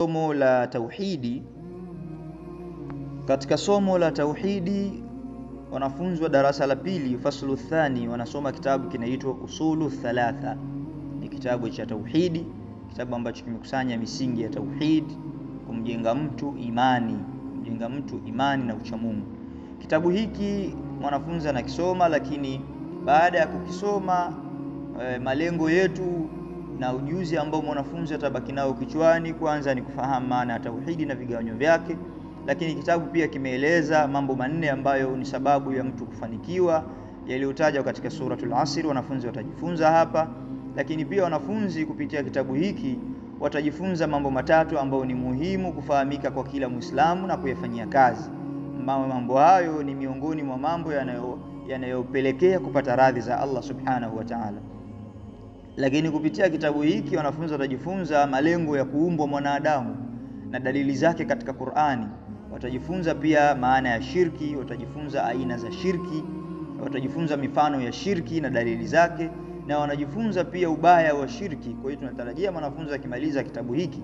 Somo la tauhidi. Katika somo la tauhidi, wanafunzi wa darasa la pili faslu thani wanasoma kitabu kinaitwa Usulu Thalatha. Ni kitabu cha tauhidi, kitabu ambacho kimekusanya misingi ya tauhidi, kumjenga mtu imani na uchamungu. Kitabu hiki mwanafunzi anakisoma, lakini baada ya kukisoma malengo yetu na ujuzi ambao mwanafunzi atabaki nao kichwani, kwanza ni kufahamu maana ya tauhidi na vigawanyo vyake. Lakini kitabu pia kimeeleza mambo manne ambayo ni sababu ya mtu kufanikiwa, yaliyotajwa katika suratul Asr. Wanafunzi watajifunza hapa, lakini pia wanafunzi kupitia kitabu hiki watajifunza mambo matatu ambayo ni muhimu kufahamika kwa kila Muislamu na kuyafanyia kazi. Mambo hayo ni miongoni mwa mambo yanayopelekea kupata radhi za Allah subhanahu wa ta'ala. Lakini kupitia kitabu hiki wanafunzi watajifunza malengo ya kuumbwa mwanadamu na dalili zake katika Qur'ani. Watajifunza pia maana ya shirki, watajifunza aina za shirki, watajifunza mifano ya shirki na dalili zake, na wanajifunza pia ubaya wa shirki. Kwa hiyo tunatarajia mwanafunzi akimaliza kitabu hiki,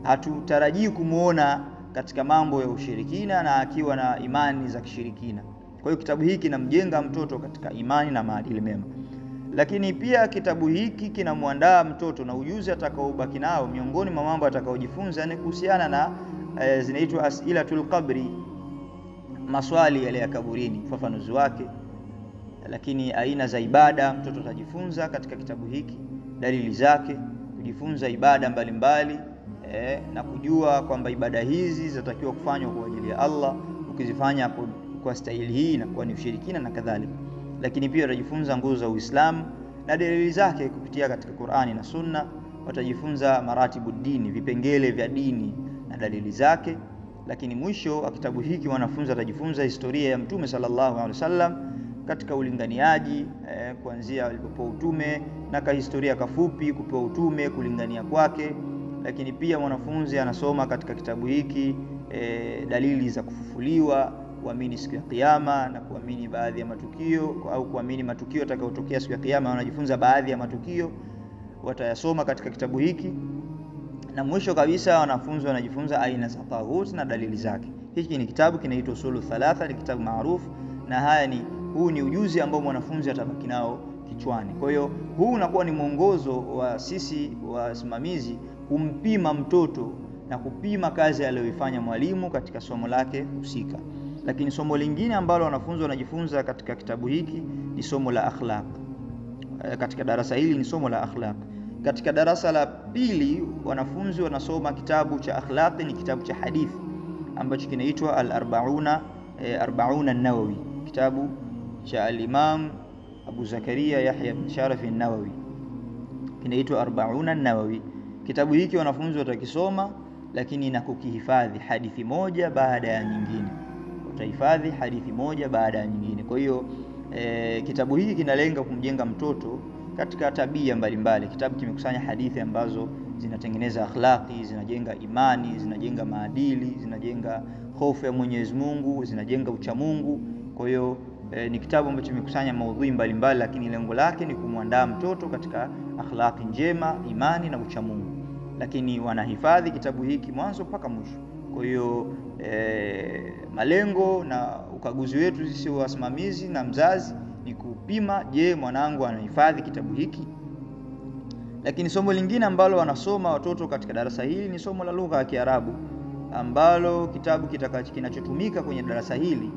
hatutarajii kumuona katika mambo ya ushirikina na akiwa na imani za kishirikina. Kwa hiyo kitabu hiki kinamjenga mtoto katika imani na maadili mema. Lakini pia kitabu hiki kinamwandaa mtoto na ujuzi atakaobaki nao. Miongoni mwa mambo atakaojifunza ni kuhusiana na zinaitwa as'ilatul qabri, maswali yale ya kaburini, ufafanuzi wake. Lakini aina za ibada mtoto atajifunza katika kitabu hiki, dalili zake, kujifunza ibada mbalimbali na kujua kwamba ibada hizi zinatakiwa kufanywa kwa ajili ya Allah, ukizifanya kwa staili hii na kwa ni ushirikina na kadhalika. Lakini pia watajifunza nguzo za Uislamu na dalili zake kupitia katika Qur'ani na Sunna. Watajifunza maratibu dini, vipengele vya dini na dalili zake. Lakini mwisho wa kitabu hiki wanafunzi watajifunza historia ya Mtume sallallahu alaihi wasallam katika ulinganiaji, kuanzia alipopewa utume na historia kafupi kupewa utume, kulingania kwake. Lakini pia mwanafunzi anasoma katika kitabu hiki dalili za kufufuliwa, kuamini siku ya kiyama na kuamini baadhi ya matukio, au kuamini matukio yatakayotokea siku ya kiyama. Wanajifunza baadhi ya matukio watayasoma katika kitabu hiki. Na mwisho kabisa wanafunzi wanajifunza aina za taghut na dalili zake. Hiki ni kitabu kinaitwa Usulu Thalatha, ni kitabu maarufu, na huu ni ujuzi ambao mwanafunzi atabaki nao kichwani. Kwa hiyo huu unakuwa ni mwongozo wa sisi wasimamizi kumpima mtoto na kupima kazi aliyoifanya mwalimu katika somo lake husika. Lakini somo lingine ambalo wanafunzi wanajifunza katika kitabu hiki ni somo la akhlaq. Katika darasa hili ni somo la akhlaq. Katika darasa la pili wanafunzi wanasoma kitabu cha akhlaq, ni kitabu cha hadithi ambacho kinaitwa al-arba'una an-Nawawi, kitabu cha al-Imam Abu Zakaria Yahya bin Sharaf an-Nawawi, kinaitwa arba'una an-Nawawi. Kitabu hiki wanafunzi watakisoma, lakini na kukihifadhi hadithi moja baada ya nyingine. Utahifadhi hadithi moja baada ya nyingine. Kwa hiyo kitabu hiki kinalenga kumjenga mtoto katika tabia mbalimbali. Kitabu kimekusanya hadithi ambazo zinatengeneza akhlaqi, zinajenga imani, zinajenga maadili, zinajenga hofu ya Mwenyezi Mungu, zinajenga uchamungu. Kwa hiyo ni kitabu ambacho kimekusanya maudhui mbalimbali, lakini lengo lake ni kumwandaa mtoto katika akhlaqi njema, imani na uchamungu. Lakini wanahifadhi kitabu hiki mwanzo mpaka mwisho. Kwa hiyo malengo na ukaguzi wetu sisi wasimamizi na mzazi ni kupima, je, mwanangu anahifadhi kitabu hiki? Lakini somo lingine ambalo wanasoma watoto katika darasa hili ni somo la lugha ya Kiarabu, ambalo kitabu kinachotumika kwenye darasa hili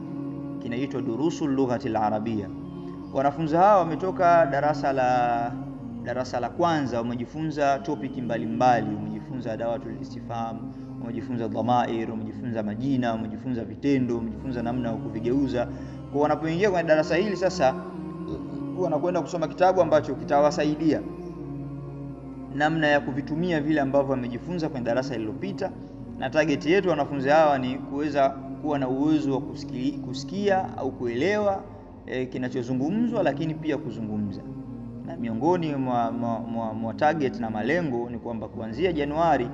kinaitwa Durusul Lughatil Arabia. Wanafunzi hawa wametoka darasa la kwanza, wamejifunza topic mbalimbali, wamejifunza adawatul istifham, wamejifunza dhamair, wamejifunza majina, wamejifunza vitendo, wamejifunza namna ya kuvigeuza. Kwa wanapoingia kwenye darasa hili sasa, wanakwenda kusoma kitabu ambacho kitawasaidia namna ya kuvitumia vile ambavyo wamejifunza kwenye darasa lililopita. Na target yetu wanafunzi hawa ni kuweza kuwa na uwezo wa kusikia au kuelewa kinachozungumzwa, lakini pia kuzungumza. Na miongoni mwa target na malengo ni kwamba kuanzia Januari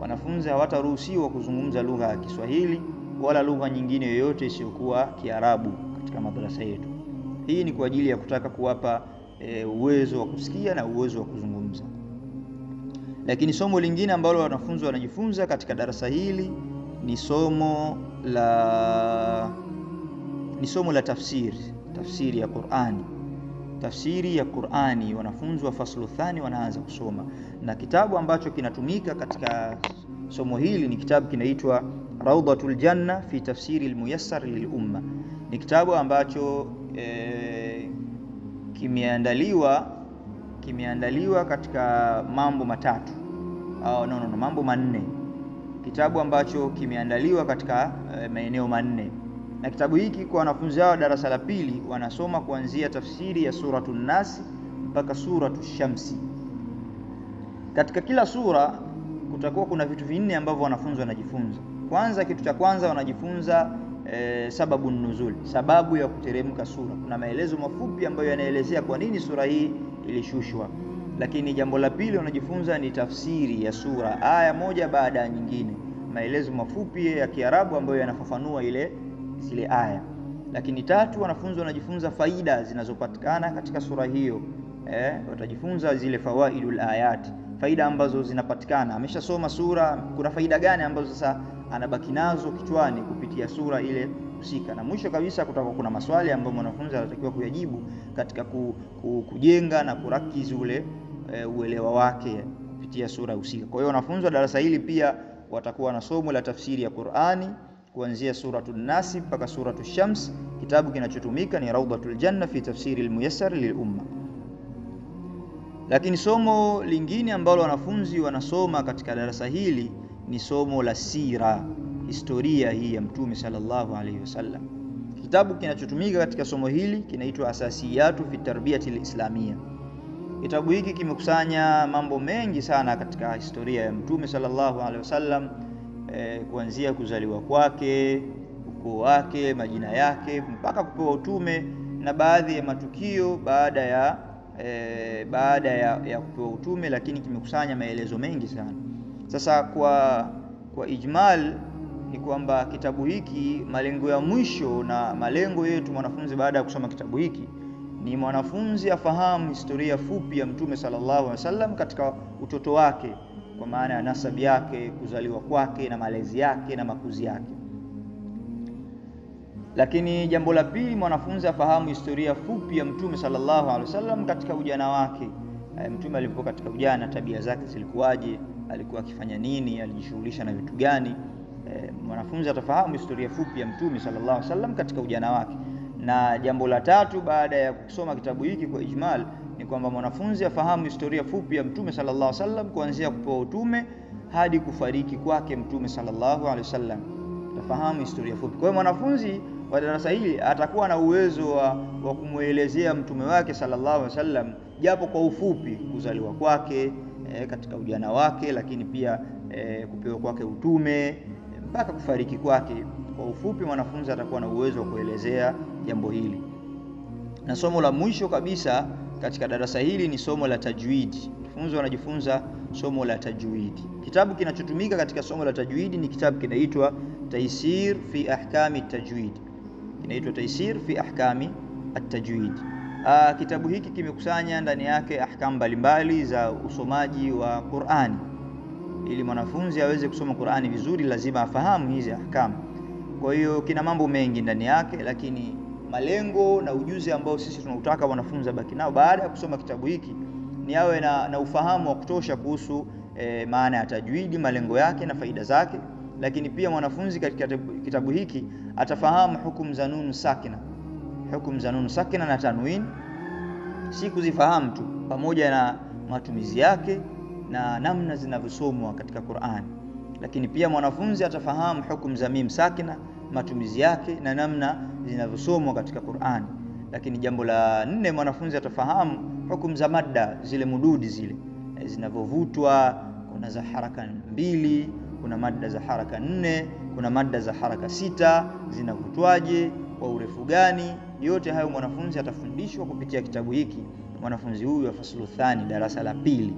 wanafunzi hawataruhusiwa kuzungumza lugha ya Kiswahili wala lugha nyingine yoyote isiyokuwa Kiarabu katika madrasa yetu. Hii ni kwa ajili ya kutaka kuwapa uwezo wa kusikia na uwezo wa kuzungumza. Lakini somo lingine ambalo wanafunzi wanajifunza katika darasa hili ni somo la tafsiri ya Qur'ani. Tafsiri ya Qur'ani, wanafunzi wa faslu thani wanaanza kusoma, na kitabu ambacho kinatumika katika somo hili ni kitabu kinaitwa Rawdatul Janna fi tafsiri al-muyassar lil umma. Ni kitabu ambacho kimeandaliwa katika mambo matatu mambo manne. Kitabu ambacho kimeandaliwa katika maeneo manne, na kitabu hiki kwa wanafunzi wao darasa la pili wanasoma kuanzia tafsiri ya suratul Nas mpaka suratul Shamsi. Katika kila sura kutakuwa kuna vitu vinne ambavyo wanafunzi wanajifunza. Kwanza, kitu cha kwanza wanajifunza sababu nuzul, sababu ya kuteremka sura. Kuna maelezo mafupi ambayo yanaelezea kwa nini sura hii ilishushwa. Lakini jambo la pili wanajifunza ni tafsiri ya sura, aya moja baada ya nyingine, maelezo mafupi ya Kiarabu ambayo yanafafanua zile aya. Lakini tatu, wanafunzi wanajifunza faida zinazopatikana katika sura hiyo. Watajifunza zile fawaidul ayat, faida ambazo zinapatikana. Ameshasoma sura, kuna faida gani ambazo sasa anabaki nazo kichwani kupitia sura ile husika. Na mwisho kabisa kutakuwa kuna maswali ambayo mwanafunzi anatakiwa kuyajibu katika kujenga na kurakizi uelewa wake kupitia sura husika. Kwa hiyo wanafunzi wa darasa hili pia watakuwa na somo la tafsiri ya Qur'ani kuanzia suratul Nas mpaka suratul Shams. Kitabu kinachotumika ni Rawdatul Janna fi tafsiri al-muyassar lil umma. Lakini somo lingine ambalo wanafunzi wanasoma katika darasa hili ni somo la sira, historia hii ya Mtume sallallahu alaihi wasallam. Kitabu kinachotumika katika somo hili kinaitwa Asasiyatu fi Tarbiyati al-Islamiyya. Kitabu hiki kimekusanya mambo mengi sana katika historia ya Mtume sallallahu alaihi wasallam, kuanzia kuzaliwa kwake, ukoo wake, majina yake, mpaka kupewa utume na baadhi ya matukio baada ya kupewa utume, lakini kimekusanya maelezo mengi sana. Sasa kwa ijmal ni kwamba kitabu hiki, malengo ya mwisho na malengo yetu mwanafunzi baada ya kusoma kitabu hiki ni mwanafunzi afahamu historia fupi ya Mtume sallallahu alaihi wasallam katika utoto wake, kwa maana ya nasabi yake, kuzaliwa kwake na malezi yake na makuzi yake. Lakini jambo la pili, mwanafunzi afahamu historia fupi ya Mtume sallallahu alaihi wasallam katika ujana wake. Mtume alipokuwa katika ujana, tabia zake zilikuwaje, alikuwa akifanya nini, alijishughulisha na vitu gani. Mwanafunzi atafahamu historia fupi ya Mtume sallallahu alaihi wasallam katika ujana wake. Na jambo la tatu baada ya kusoma kitabu hiki kwa ijmal ni kwamba mwanafunzi afahamu historia fupi ya Mtume sallallahu alaihi wasallam kuanzia kupewa utume hadi kufariki kwake Mtume sallallahu alaihi wasallam. Atafahamu historia fupi. Kwa hiyo mwanafunzi wa darasa hili atakuwa na uwezo wa kumuelezea mtume wake sallallahu alaihi wasallam japo kwa ufupi, kuzaliwa kwake, katika ujana wake, lakini pia kupewa kwake utume mpaka kufariki kwake. Kwa ufupi mwanafunzi atakuwa na uwezo wa kuelezea jambo hili. Na somo la mwisho kabisa katika darasa hili ni somo la tajwid. Wanafunzi wanajifunza somo la tajwid. Kitabu kinachotumika katika somo la tajwid ni kitabu kinaitwa Taysir fi Ahkami at-Tajwid. Kinaitwa Taysir fi Ahkami at-Tajwid. Kitabu hiki kimekusanya ndani yake ahkam mbalimbali za usomaji wa Qur'ani. Ili mwanafunzi aweze kusoma Qur'ani vizuri lazima afahamu hizi ahkam. Kwa hiyo kina mambo mengi ndani yake, lakini malengo na ujuzi ambao sisi tunautaka wanafunzi wabaki nao baada ya kusoma kitabu hiki ni awe na ufahamu wa kutosha kuhusu maana ya tajwidi, malengo yake na faida zake. Lakini pia mwanafunzi katika kitabu hiki atafahamu hukumu za nunu sakina na tanwin, si kuzifahamu tu, pamoja na matumizi yake na namna zinavyosomwa katika Qur'an. Lakini pia mwanafunzi atafahamu hukumu za mim sakina, matumizi yake na namna zinavyosomwa katika Qur'an. Lakini jambo la nne, mwanafunzi atafahamu hukumu za madda, zile mududi zile zinavyovutwa. Kuna za haraka 2, kuna madda za haraka 4, kuna madda za haraka 6, zinavutwaje, kwa urefu gani. Yote hayo mwanafunzi atafundishwa kupitia kitabu hiki, mwanafunzi huyu wa faslu thani, darasa la pili.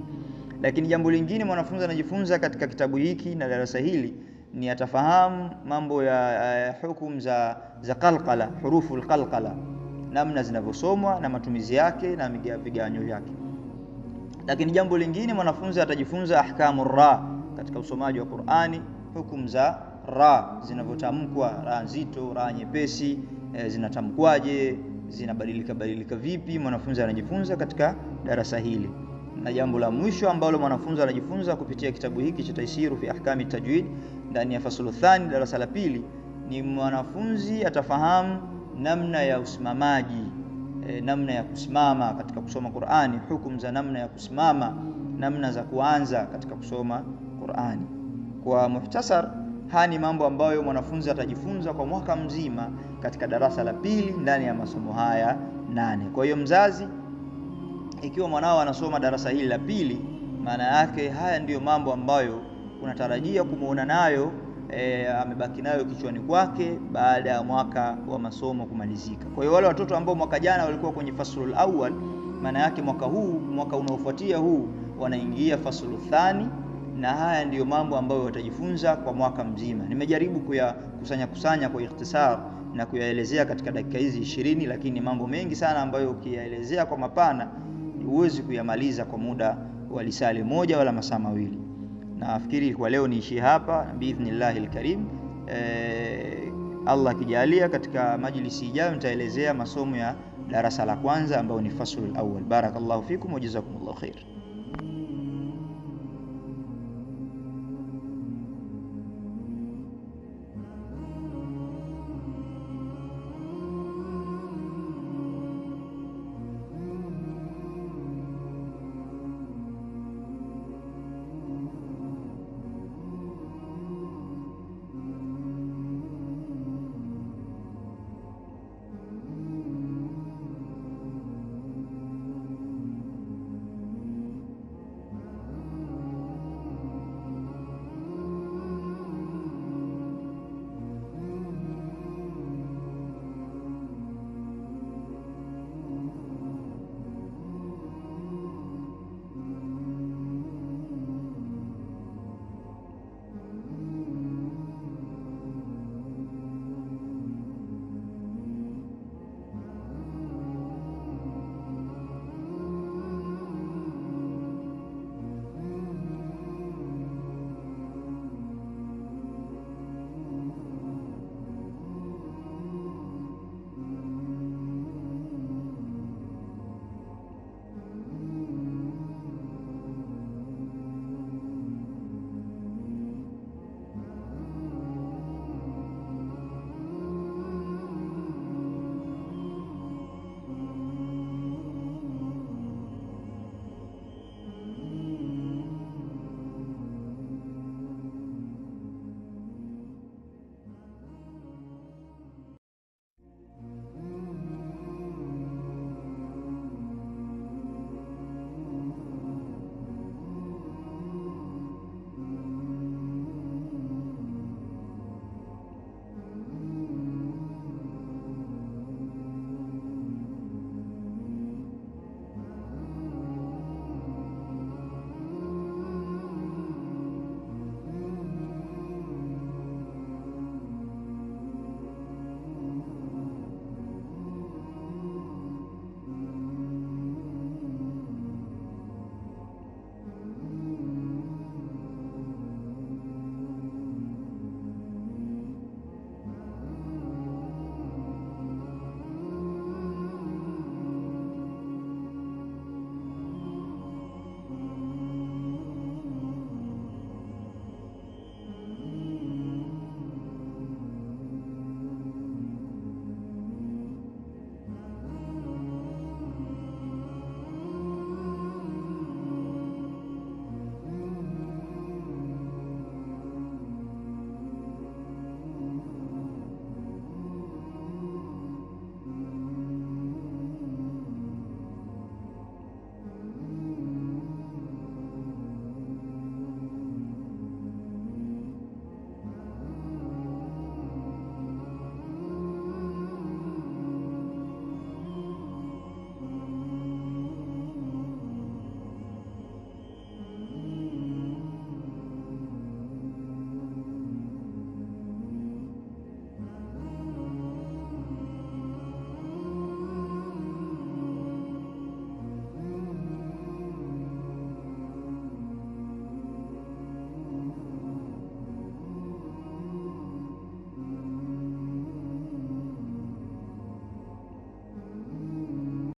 Lakini jambo lingine mwanafunzi anajifunza katika kitabu hiki na darasa hili ni atafahamu mambo ya hukumu za qalqala, huruful qalqala, namna zinavyosomwa na matumizi yake na vigawanyo vyake. Lakini jambo lingine, mwanafunzi atajifunza ahkamur ra katika usomaji wa Qur'ani, hukumu za ra zinavyotamkwa, ra nzito, ra nyepesi, zinatamkwaje, zinabadilika vipi, mwanafunzi anajifunza katika darasa hili. Na jambo la mwisho ambalo mwanafunzi anajifunza kupitia kitabu hiki cha Taisiru fi Ahkami Tajwid ndani ya fasulu thani, darasa la pili, ni mwanafunzi atafahamu namna ya usimamaji, namna ya kusimama katika kusoma Qur'ani, hukumu za namna ya kusimama, namna za kuanza katika kusoma Qur'ani. Kwa muhtasar, haya ni mambo ambayo mwanafunzi atajifunza kwa mwaka mzima katika darasa la pili ndani ya masomo haya 8. Kwa hiyo mzazi, ikiwa mwanao anasoma darasa hili la pili, maana yake haya ndiyo mambo ambayo unatarajia kumuona nayo amebaki nayo kichwani kwake baada ya mwaka wa masomo kumalizika. Kwa hiyo wale watoto ambao mwaka jana walikuwa kwenye faslul awwal, maana yake mwaka unaofuatia huu wanaingia faslul thani, na haya ndiyo mambo ambayo watajifunza kwa mwaka mzima. Nimejaribu kuyakusanya kwa ikhtisar na kuyaelezea katika dakika hizi 20, lakini mambo mengi sana ambayo ukiyaelezea kwa mapana huwezi kuyamaliza kwa muda wa lisali moja wala masaa mawili. Nafikiri kwa leo niishie hapa biidhnillahil karim. Allah akijalia, katika majlisi ijayo nitaelezea masomo ya darasa la kwanza ambao ni faslul awwal. Barakallahu fikum wa jazakumullahu khair.